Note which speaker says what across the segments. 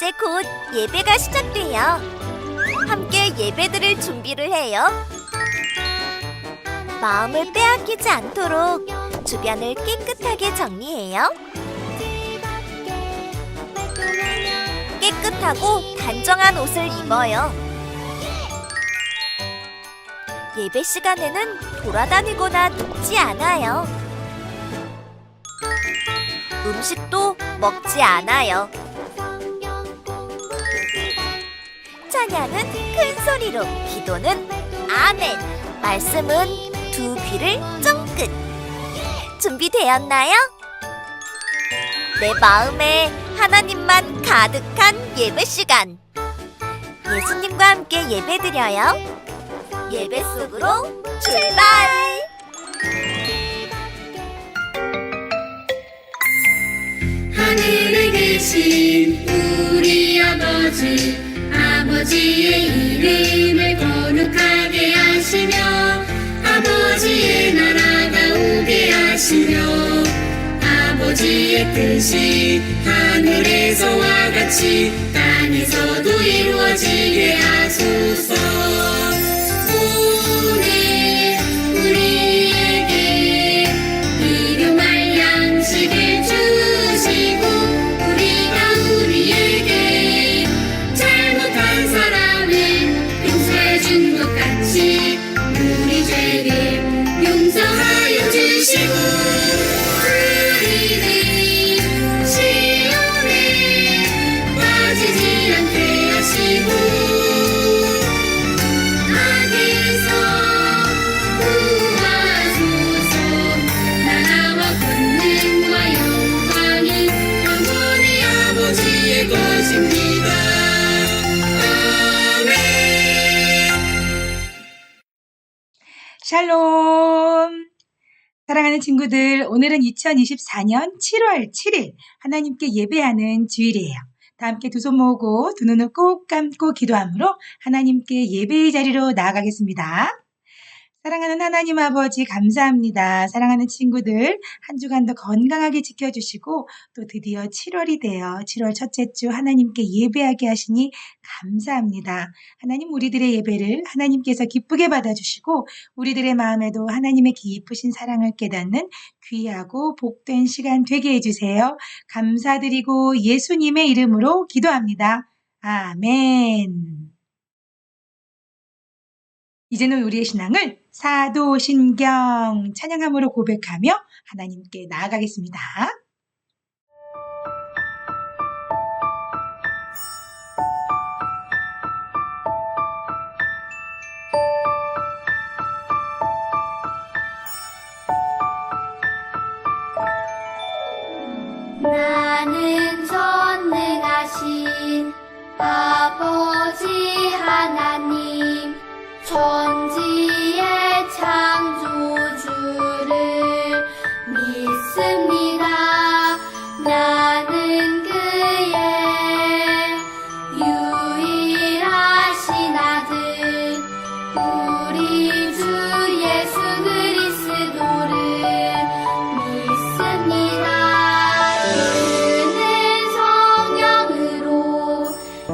Speaker 1: 이제 곧 예배가 시작돼요. 함께 예배드릴 준비를 해요. 마음을 빼앗기지 않도록 주변을 깨끗하게 정리해요. 깨끗하고 단정한 옷을 입어요. 예배 시간에는 돌아다니거나 눕지 않아요. 음식도 먹지 않아요. 찬양은 큰 소리로, 기도는 아멘, 말씀은 두 귀를 쫑긋. 준비되었나요? 내 마음에 하나님만 가득한 예배 시간. 예수님과 함께 예배드려요. 예배 속으로 출발!
Speaker 2: 하늘에 계신 우리 아버지, 아버지의 이름을 거룩하게 하시며 아버지의 나라가 오게 하시며 아버지의 뜻이 하늘에서와 같이 땅에서도 이루어지게 하소서. 오늘 우리에게 일용할 양식을 주시고 우리가 우리에게 잘못한 사람을 용서해 준 것 같이 우리 죄를 용서하여 주시고 우리를 시험에 빠지지 않게 하시고 악에서 구하소서. 나라와 권능과 영광이 영원히 아버지의 것입니다.
Speaker 3: 샬롬! 사랑하는 친구들, 오늘은 2024년 7월 7일 하나님께 예배하는 주일이에요. 다 함께 두 손 모으고 두 눈을 꼭 감고 기도함으로 하나님께 예배의 자리로 나아가겠습니다. 사랑하는 하나님 아버지 감사합니다. 사랑하는 친구들 한 주간도 건강하게 지켜주시고 또 드디어 7월이 되어 7월 첫째 주 하나님께 예배하게 하시니 감사합니다. 하나님 우리들의 예배를 하나님께서 기쁘게 받아주시고 우리들의 마음에도 하나님의 깊으신 사랑을 깨닫는 귀하고 복된 시간 되게 해주세요. 감사드리고 예수님의 이름으로 기도합니다. 아멘. 이제는 우리의 신앙을 사도신경 찬양함으로 고백하며 하나님께 나아가겠습니다.
Speaker 4: 나는 전능하신 아버지 하나님 천지의 창조주를 믿습니다. 나는 그의 유일하신 아들 우리 주 예수 그리스도를 믿습니다. 그는 성령으로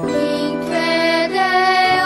Speaker 4: 잉태되어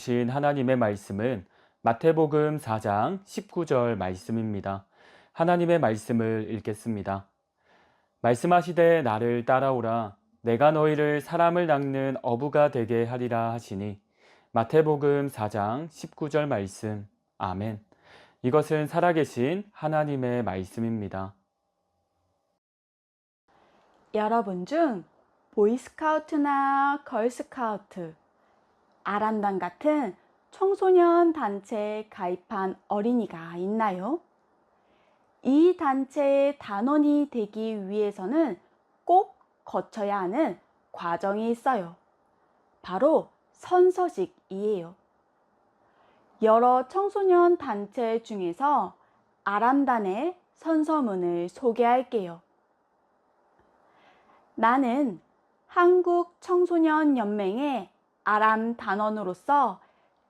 Speaker 5: 주신 하나님의 말씀은 마태복음 4장 19절 말씀입니다. 하나님의 말씀을 읽겠습니다. 말씀하시되 나를 따라오라. 내가 너희를 사람을 낚는 어부가 되게 하리라 하시니. 마태복음 4장 19절 말씀. 아멘. 이것은 살아계신 하나님의 말씀입니다.
Speaker 6: 여러분 중 보이스카우트나 걸스카우트, 아람단 같은 청소년 단체에 가입한 어린이가 있나요? 이 단체의 단원이 되기 위해서는 꼭 거쳐야 하는 과정이 있어요. 바로 선서식이에요. 여러 청소년 단체 중에서 아람단의 선서문을 소개할게요. 나는 한국 청소년 연맹의 아람 단원으로서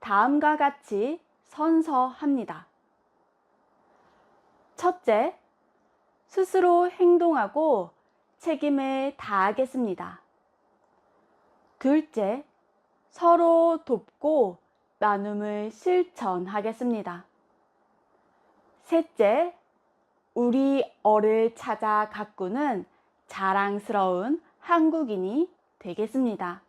Speaker 6: 다음과 같이 선서합니다. 첫째, 스스로 행동하고 책임을 다하겠습니다. 둘째, 서로 돕고 나눔을 실천하겠습니다. 셋째, 우리 어를 찾아 가꾸는 자랑스러운 한국인이 되겠습니다.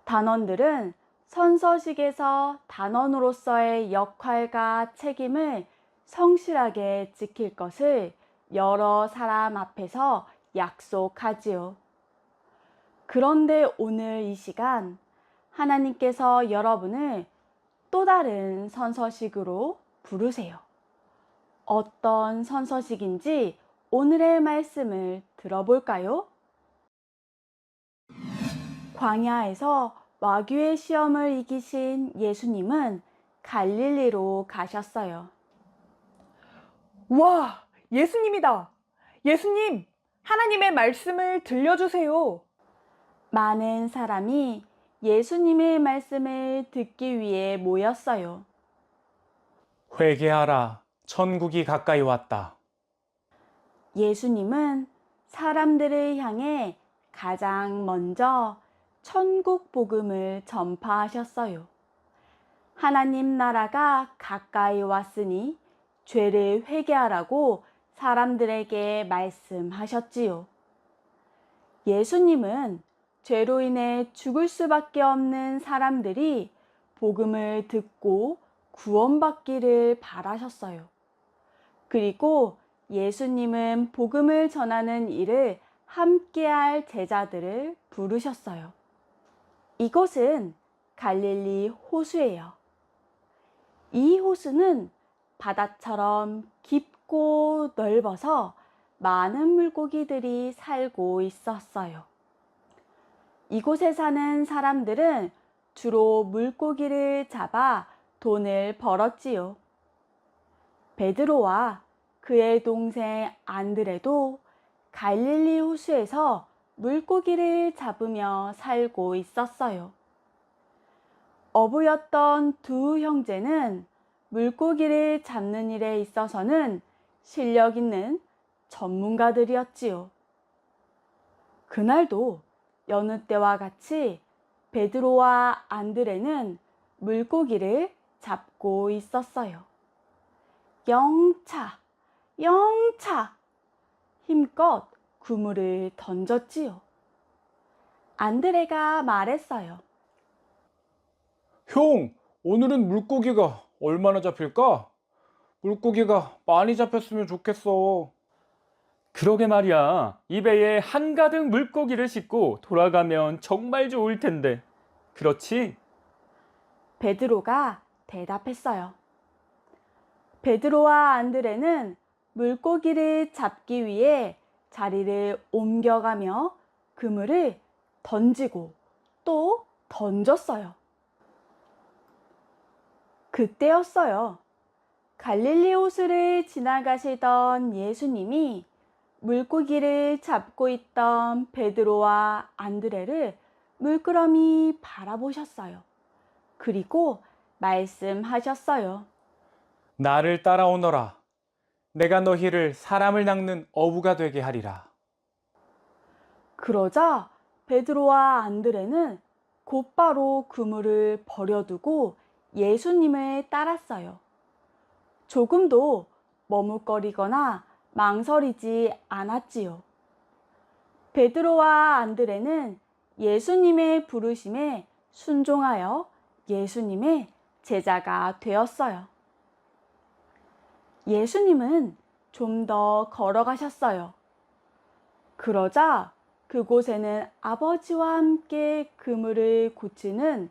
Speaker 6: 단원들은 선서식에서 단원으로서의 역할과 책임을 성실하게 지킬 것을 여러 사람 앞에서 약속하지요. 그런데 오늘 이 시간 하나님께서 여러분을 또 다른 선서식으로 부르세요. 어떤 선서식인지 오늘의 말씀을 들어볼까요? 광야에서 마귀의 시험을 이기신 예수님은 갈릴리로 가셨어요.
Speaker 7: 와, 예수님이다. 예수님, 하나님의 말씀을 들려주세요.
Speaker 6: 많은 사람이 예수님의 말씀을 듣기 위해 모였어요.
Speaker 8: 회개하라. 천국이 가까이 왔다.
Speaker 6: 예수님은 사람들을 향해 가장 먼저 천국 복음을 전파하셨어요. 하나님 나라가 가까이 왔으니 죄를 회개하라고 사람들에게 말씀하셨지요. 예수님은 죄로 인해 죽을 수밖에 없는 사람들이 복음을 듣고 구원받기를 바라셨어요. 그리고 예수님은 복음을 전하는 일을 함께할 제자들을 부르셨어요. 이곳은 갈릴리 호수예요. 이 호수는 바다처럼 깊고 넓어서 많은 물고기들이 살고 있었어요. 이곳에 사는 사람들은 주로 물고기를 잡아 돈을 벌었지요. 베드로와 그의 동생 안드레도 갈릴리 호수에서 물고기를 잡으며 살고 있었어요. 어부였던 두 형제는 물고기를 잡는 일에 있어서는 실력 있는 전문가들이었지요. 그날도 여느 때와 같이 베드로와 안드레는 물고기를 잡고 있었어요. 영차, 영차! 힘껏 그물을 던졌지요. 안드레가 말했어요.
Speaker 8: 형, 오늘은 물고기가 얼마나 잡힐까? 물고기가 많이 잡혔으면 좋겠어.
Speaker 5: 그러게 말이야. 이 배에 한가득 물고기를 싣고 돌아가면 정말 좋을 텐데. 그렇지?
Speaker 6: 베드로가 대답했어요. 베드로와 안드레는 물고기를 잡기 위해 자리를 옮겨가며 그물을 던지고 또 던졌어요. 그때였어요. 갈릴리 호수를 지나가시던 예수님이 물고기를 잡고 있던 베드로와 안드레를 물끄러미 바라보셨어요. 그리고 말씀하셨어요.
Speaker 8: 나를 따라오너라. 내가 너희를 사람을 낚는 어부가 되게 하리라.
Speaker 6: 그러자 베드로와 안드레는 곧바로 그물을 버려두고 예수님을 따랐어요. 조금도 머뭇거리거나 망설이지 않았지요. 베드로와 안드레는 예수님의 부르심에 순종하여 예수님의 제자가 되었어요. 예수님은 좀 더 걸어가셨어요. 그러자 그곳에는 아버지와 함께 그물을 고치는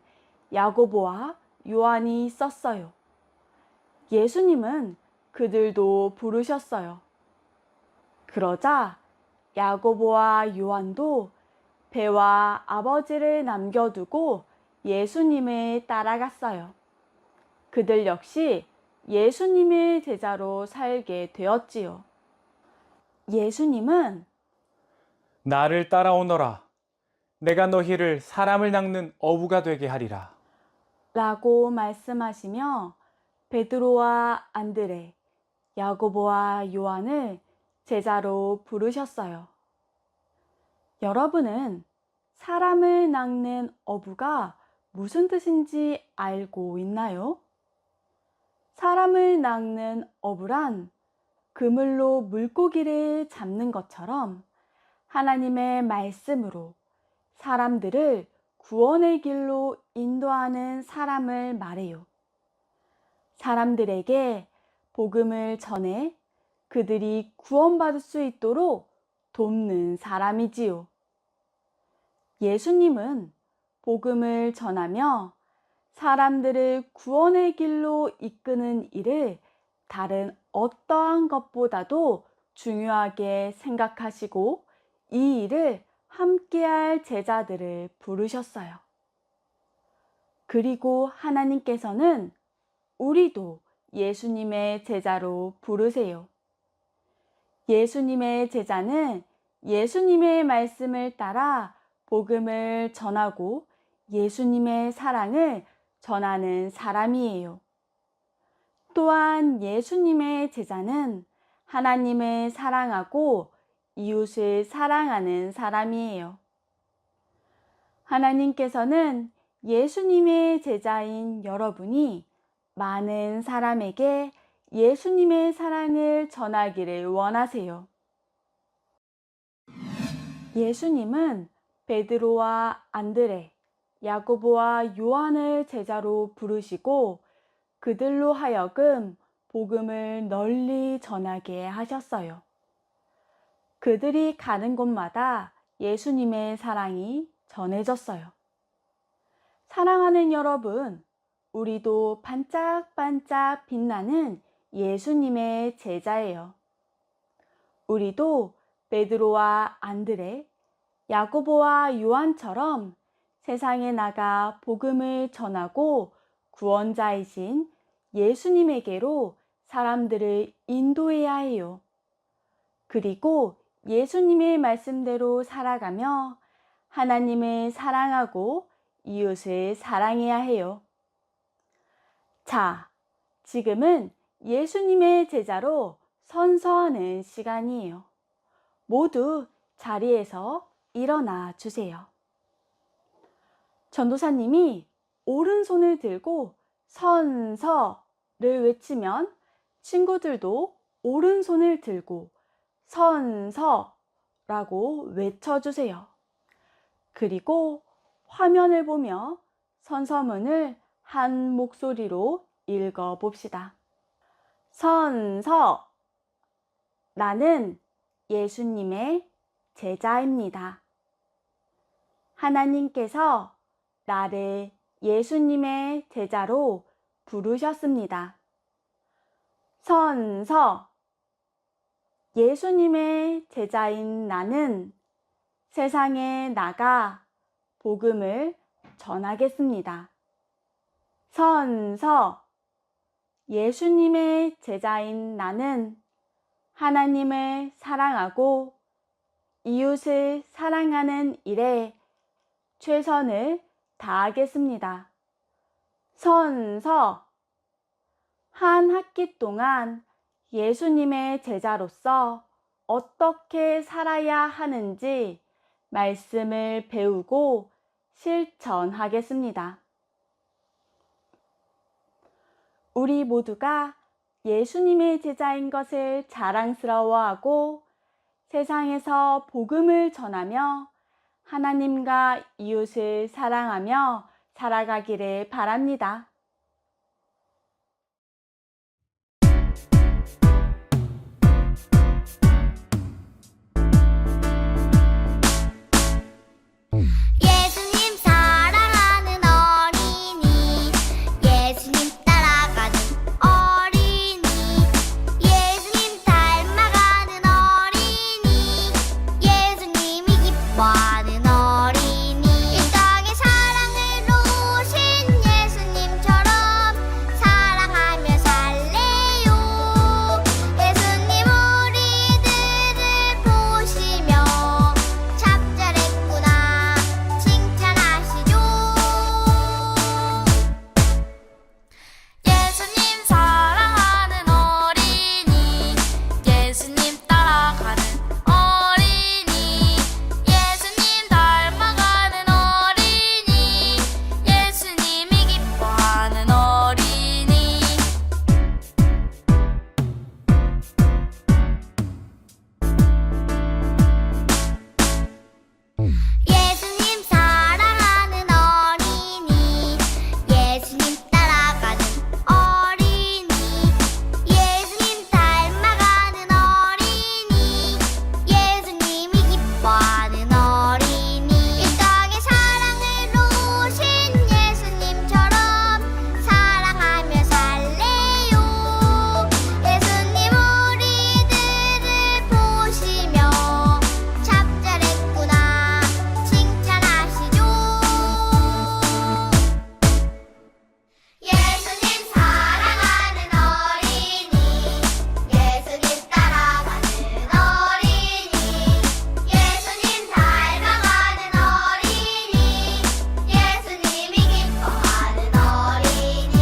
Speaker 6: 야고보와 요한이 있었어요. 예수님은 그들도 부르셨어요. 그러자 야고보와 요한도 배와 아버지를 남겨두고 예수님을 따라갔어요. 그들 역시 예수님의 제자로 살게 되었지요. 예수님은
Speaker 8: 나를 따라오너라. 내가 너희를 사람을 낚는 어부가 되게 하리라.
Speaker 6: 라고 말씀하시며 베드로와 안드레, 야고보와 요한을 제자로 부르셨어요. 여러분은 사람을 낚는 어부가 무슨 뜻인지 알고 있나요? 사람을 낚는 어부란 그물로 물고기를 잡는 것처럼 하나님의 말씀으로 사람들을 구원의 길로 인도하는 사람을 말해요. 사람들에게 복음을 전해 그들이 구원받을 수 있도록 돕는 사람이지요. 예수님은 복음을 전하며 사람들을 구원의 길로 이끄는 일을 다른 어떠한 것보다도 중요하게 생각하시고 이 일을 함께할 제자들을 부르셨어요. 그리고 하나님께서는 우리도 예수님의 제자로 부르세요. 예수님의 제자는 예수님의 말씀을 따라 복음을 전하고 예수님의 사랑을 전하는 사람이에요. 또한 예수님의 제자는 하나님을 사랑하고 이웃을 사랑하는 사람이에요. 하나님께서는 예수님의 제자인 여러분이 많은 사람에게 예수님의 사랑을 전하기를 원하세요. 예수님은 베드로와 안드레, 야고보와 요한을 제자로 부르시고 그들로 하여금 복음을 널리 전하게 하셨어요. 그들이 가는 곳마다 예수님의 사랑이 전해졌어요. 사랑하는 여러분, 우리도 반짝반짝 빛나는 예수님의 제자예요. 우리도 베드로와 안드레, 야고보와 요한처럼 세상에 나가 복음을 전하고 구원자이신 예수님에게로 사람들을 인도해야 해요. 그리고 예수님의 말씀대로 살아가며 하나님을 사랑하고 이웃을 사랑해야 해요. 자, 지금은 예수님의 제자로 선서하는 시간이에요. 모두 자리에서 일어나 주세요. 전도사님이 오른손을 들고 선서를 외치면 친구들도 오른손을 들고 선서라고 외쳐주세요. 그리고 화면을 보며 선서문을 한 목소리로 읽어봅시다. 선서, 나는 예수님의 제자입니다. 하나님께서 나를 예수님의 제자로 부르셨습니다. 선서, 예수님의 제자인 나는 세상에 나가 복음을 전하겠습니다. 선서, 예수님의 제자인 나는 하나님을 사랑하고 이웃을 사랑하는 일에 최선을 다하겠습니다. 선서, 한 학기 동안 예수님의 제자로서 어떻게 살아야 하는지 말씀을 배우고 실천하겠습니다. 우리 모두가 예수님의 제자인 것을 자랑스러워하고 세상에서 복음을 전하며 하나님과 이웃을 사랑하며 살아가기를 바랍니다.
Speaker 4: 예수님 사랑하는 어린이 예수님 따라가는 어린이 예수님 닮아가는 어린이 예수님이 기뻐하는 어린이 이 땅에 사랑을 놓으신 예수님처럼 사랑하며 살래요. 예수님 우리들을 보시며 잡잘했구나 칭찬하시죠. 예수님 사랑하는 어린이 예수님 따라가는 어린이 예수님 닮아가는 어린이 예수님이 기뻐하는 어린이 예수님 사랑하는 어린이 예수님 따라가는 어린이 예수님 닮아가는 어린이 예수님이 기뻐하는 어린이 이 땅에 사랑을 놓으신 예수님처럼 사랑하며 살래요. 예수님 우리들을 보시며 잡잘했구나 칭찬하시죠. 예수님 사랑하는 어린이 예수님 따라가는 어린이 예수님 닮아가는 어린이 예수님이 기뻐하는 어린이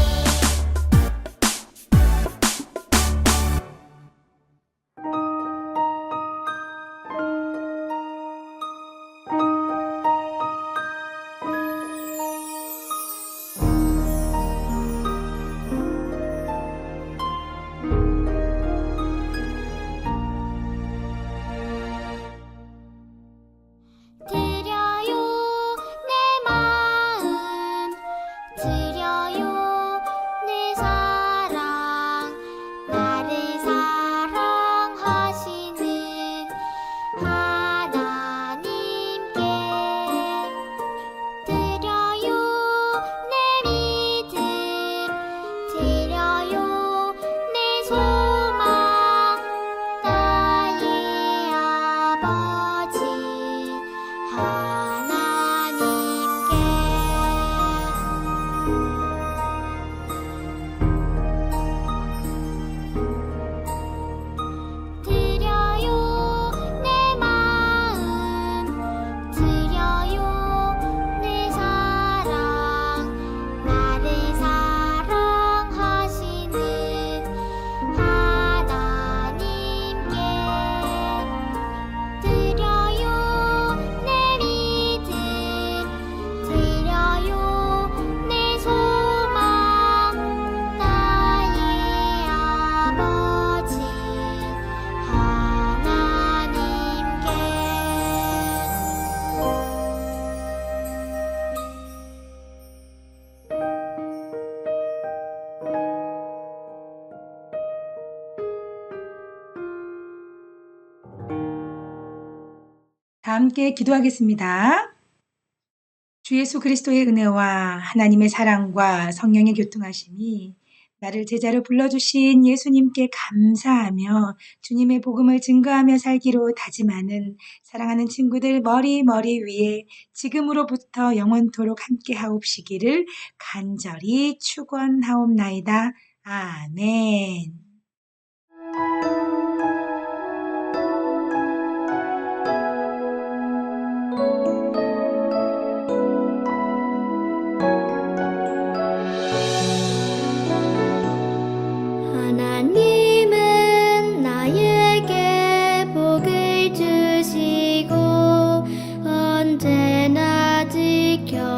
Speaker 4: 드려요 내 마음 드려요 내 사랑 나를 사랑하시는 하나님께 드려요 내 믿음 드려요 내 소망 나의 아버지 하나님께 드려요 내 마음 드려요 내 사랑 나를 사랑하시는 하나님께 드려요 내 믿음 드려요 내 소망 나의 아버지 하나님께
Speaker 3: 다 함께 기도하겠습니다. 주 예수 그리스도의 은혜와 하나님의 사랑과 성령의 교통하심이 나를 제자로 불러주신 예수님께 감사하며 주님의 복음을 증거하며 살기로 다짐하는 사랑하는 친구들 머리 위에 지금으로부터 영원토록 함께 하옵시기를 간절히 축원하옵나이다. 아멘.
Speaker 4: 하나님은 나에게 복을 주시고 언제나 지켜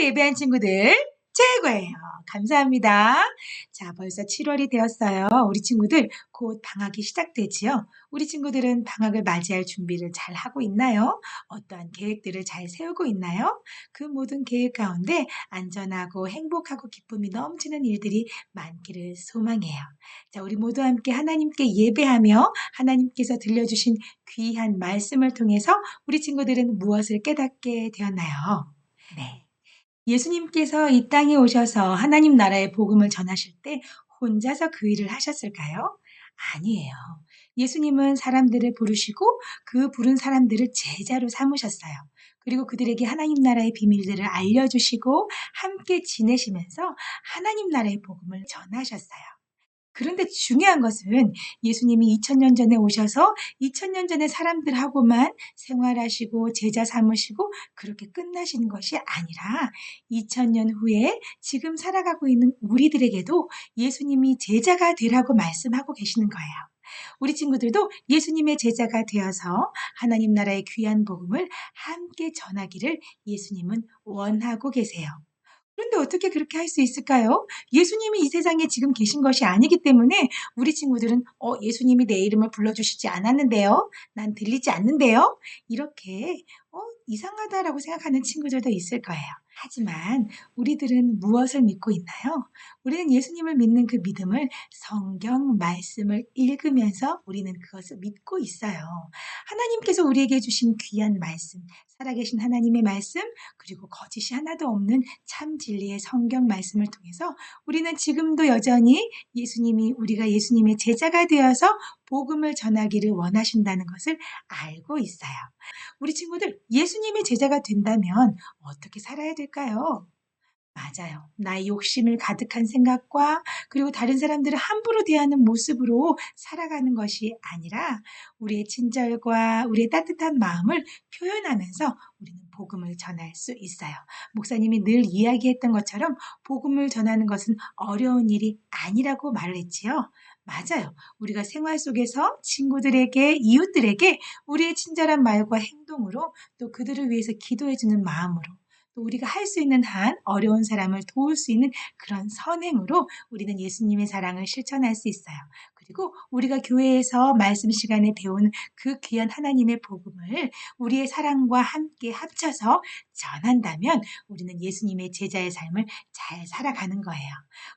Speaker 3: 예배한 친구들 최고예요. 감사합니다. 자, 벌써 7월이 되었어요. 우리 친구들 곧 방학이 시작되지요. 우리 친구들은 방학을 맞이할 준비를 잘 하고 있나요? 어떠한 계획들을 잘 세우고 있나요? 그 모든 계획 가운데 안전하고 행복하고 기쁨이 넘치는 일들이 많기를 소망해요. 자, 우리 모두 함께 하나님께 예배하며 하나님께서 들려주신 귀한 말씀을 통해서 우리 친구들은 무엇을 깨닫게 되었나요? 네. 예수님께서 이 땅에 오셔서 하나님 나라의 복음을 전하실 때 혼자서 그 일을 하셨을까요? 아니에요. 예수님은 사람들을 부르시고 그 부른 사람들을 제자로 삼으셨어요. 그리고 그들에게 하나님 나라의 비밀들을 알려주시고 함께 지내시면서 하나님 나라의 복음을 전하셨어요. 그런데 중요한 것은 예수님이 2000년 전에 오셔서 2000년 전에 사람들하고만 생활하시고 제자 삼으시고 그렇게 끝나신 것이 아니라 2000년 후에 지금 살아가고 있는 우리들에게도 예수님이 제자가 되라고 말씀하고 계시는 거예요. 우리 친구들도 예수님의 제자가 되어서 하나님 나라의 귀한 복음을 함께 전하기를 예수님은 원하고 계세요. 그런데 어떻게 그렇게 할 수 있을까요? 예수님이 이 세상에 지금 계신 것이 아니기 때문에 우리 친구들은 예수님이 내 이름을 불러주시지 않았는데요. 난 들리지 않는데요. 이렇게 이상하다라고 생각하는 친구들도 있을 거예요. 하지만 우리들은 무엇을 믿고 있나요? 우리는 예수님을 믿는 그 믿음을 성경 말씀을 읽으면서 우리는 그것을 믿고 있어요. 하나님께서 우리에게 주신 귀한 말씀, 살아계신 하나님의 말씀, 그리고 거짓이 하나도 없는 참 진리의 성경 말씀을 통해서 우리는 지금도 여전히 우리가 예수님의 제자가 되어서 복음을 전하기를 원하신다는 것을 알고 있어요. 우리 친구들, 예수님의 제자가 된다면 어떻게 살아야 될까요? 맞아요. 나의 욕심을 가득한 생각과 그리고 다른 사람들을 함부로 대하는 모습으로 살아가는 것이 아니라 우리의 친절과 우리의 따뜻한 마음을 표현하면서 우리는 복음을 전할 수 있어요. 목사님이 늘 이야기했던 것처럼 복음을 전하는 것은 어려운 일이 아니라고 말을 했지요. 맞아요. 우리가 생활 속에서 친구들에게, 이웃들에게 우리의 친절한 말과 행동으로 또 그들을 위해서 기도해주는 마음으로 또 우리가 할 수 있는 한 어려운 사람을 도울 수 있는 그런 선행으로 우리는 예수님의 사랑을 실천할 수 있어요. 그리고 우리가 교회에서 말씀 시간에 배운 그 귀한 하나님의 복음을 우리의 사랑과 함께 합쳐서 전한다면 우리는 예수님의 제자의 삶을 잘 살아가는 거예요.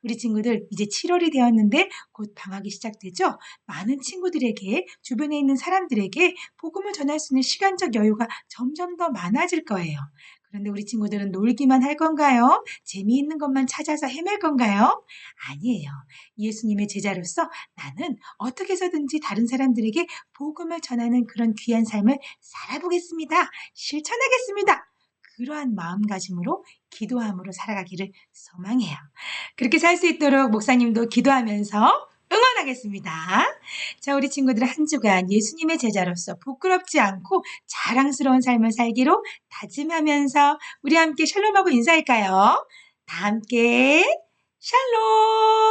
Speaker 3: 우리 친구들 이제 7월이 되었는데 곧 방학이 시작되죠? 많은 친구들에게 주변에 있는 사람들에게 복음을 전할 수 있는 시간적 여유가 점점 더 많아질 거예요. 그런데 우리 친구들은 놀기만 할 건가요? 재미있는 것만 찾아서 헤맬 건가요? 아니에요. 예수님의 제자로서 나는 어떻게 해서든지 다른 사람들에게 복음을 전하는 그런 귀한 삶을 살아보겠습니다. 실천하겠습니다. 그러한 마음가짐으로 기도함으로 살아가기를 소망해요. 그렇게 살 수 있도록 목사님도 기도하면서 응원하겠습니다. 자, 우리 친구들 한 주간 예수님의 제자로서 부끄럽지 않고 자랑스러운 삶을 살기로 다짐하면서 우리 함께 샬롬하고 인사할까요? 다 함께 샬롬!